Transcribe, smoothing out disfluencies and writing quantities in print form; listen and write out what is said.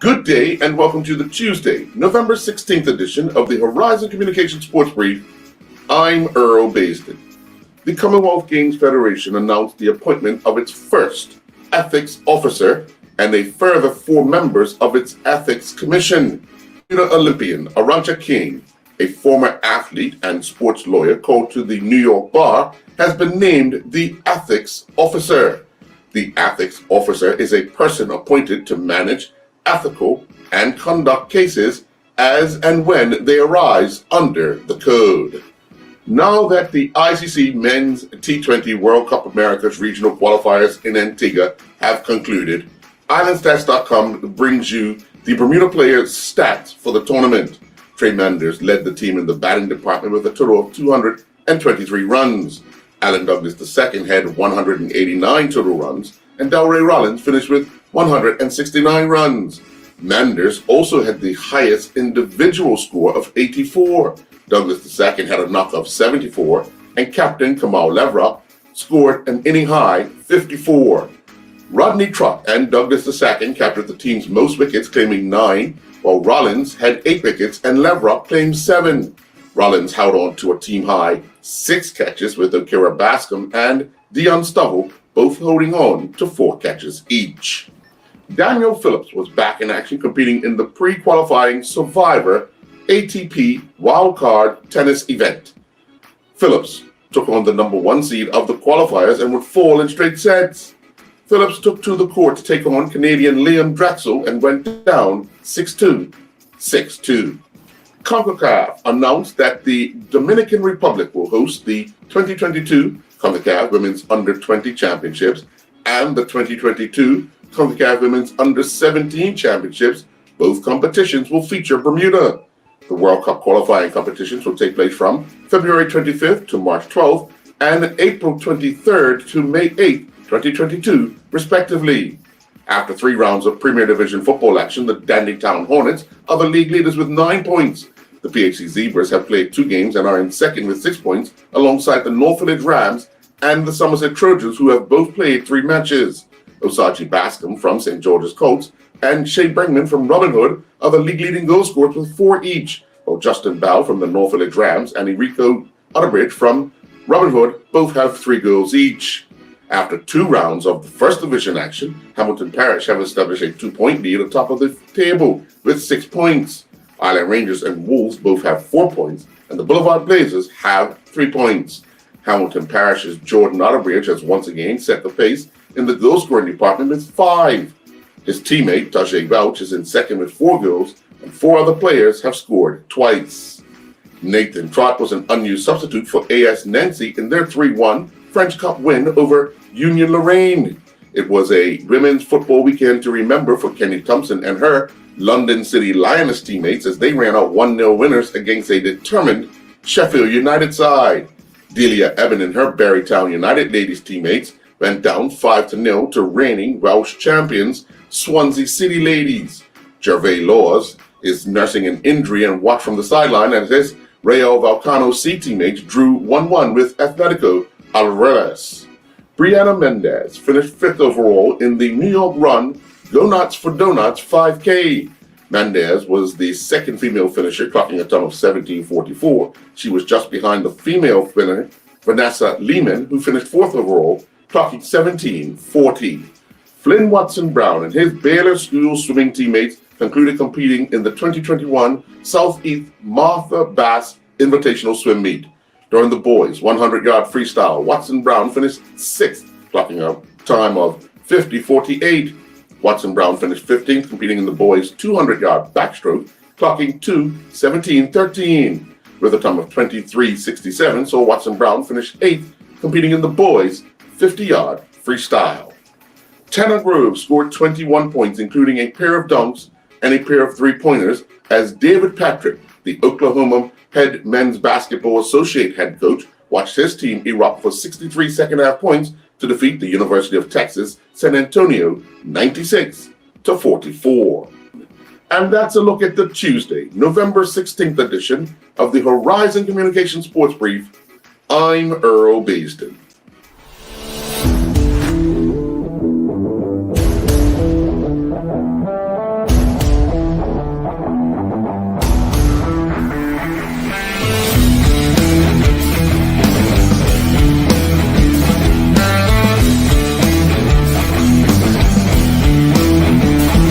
Good day and welcome to the Tuesday, November 16th edition of the Horizon Communication Sports Brief. I'm Earl Baisden. The Commonwealth Games Federation announced the appointment of its first ethics officer and a further 4 members of its ethics commission. Olympian Arantxa King, a former athlete and sports lawyer called to the New York Bar, has been named the ethics officer. The ethics officer is a person appointed to manage ethical and conduct cases as and when they arise under the code. Now that the ICC Men's T20 World Cup Americas regional qualifiers in Antigua have concluded, IslandStats.com brings you the Bermuda players' stats for the tournament. Trey Manders led the team in the batting department with a total of 223 runs. Alan Douglas II had 189 total runs, and Delray Rollins finished with 169 runs. Manders also had the highest individual score of 84. Douglas II had a knock of 74, and captain Kamal Levra scored an inning high 54. Rodney Trott and Douglas II captured the team's most wickets, claiming 9, while Rollins had 8 wickets and Levra claimed 7. Rollins held on to a team high 6 catches with Akira Bascom and Dion Stovall both holding on to 4 catches each. Daniel Phillips was back in action competing in the pre-qualifying Survivor ATP Wildcard Tennis event. Phillips took on the number 1 seed of the qualifiers and would fall in straight sets. Phillips took to the court to take on Canadian Liam Drexel and went down 6-2, 6-2. CONCACAF announced that the Dominican Republic will host the 2022 CONCACAF Women's Under-20 Championships and the 2022 CONCACAF Women's Under-17 Championships. Both competitions will feature Bermuda. The World Cup qualifying competitions will take place from February 25th to March 12th and April 23rd to May 8th, 2022, respectively. After 3 rounds of Premier Division football action, the Dandytown Hornets are the league leaders with 9 points. The PHC Zebras have played 2 games and are in second with 6 points, alongside the North Village Rams and the Somerset Trojans, who have both played 3 matches. Osachi Bascom from St. George's Colts and Shay Bregman from Robin Hood are the league-leading goal scorers with 4 each, while Justin Bell from the North Village Rams and Enrico Utterbridge from Robin Hood both have 3 goals each. After 2 rounds of the First Division action, Hamilton Parish have established a 2-point lead atop of the table with 6 points. Island Rangers and Wolves both have 4 points, and the Boulevard Blazers have 3 points. Hamilton Parish's Jordan Utterbridge has once again set the pace in the goal-scoring department with 5. His teammate, Tajay Vouch, is in second with 4 goals, and 4 other players have scored twice. Nathan Trott was an unused substitute for AS Nancy in their 3-1 French Cup win over Union Lorraine. It was a women's football weekend to remember for Kenny Thompson and her London City Lioness teammates as they ran out 1-0 winners against a determined Sheffield United side. Delia Eben and her Barrytown United ladies teammates went down 5-0 to reigning Welsh champions Swansea City ladies. Gervais Laws is nursing an injury and watched from the sideline as his Real Vallecano C teammates drew 1-1 with Atletico Alajuelense. Brianna Mendez finished 5th overall in the New York Run Go Nuts for Donuts 5K. Mendez was the second female finisher, clocking a time of 17:44. She was just behind the female winner, Vanessa Lehman, who finished 4th overall, clocking 17:40. Flynn Watson Brown and his Baylor School swimming teammates concluded competing in the 2021 Southeast Martha Bass Invitational Swim Meet. During the boys' 100-yard freestyle, Watson Brown finished 6th, clocking a time of 50:48. Watson Brown finished 15th, competing in the boys' 200-yard backstroke, clocking 2:17:13. With a time of 23:67, so Watson Brown finished 8th, competing in the boys' 50-yard freestyle. Tanner Grove scored 21 points, including a pair of dunks and a pair of 3-pointers, as David Patrick, the Oklahoma head men's basketball associate head coach, watched his team erupt for 63 second-half points to defeat the University of Texas San Antonio 96-44. And that's a look at the Tuesday, November 16th edition of the Horizon Communication Sports Brief. I'm Earl Baisden.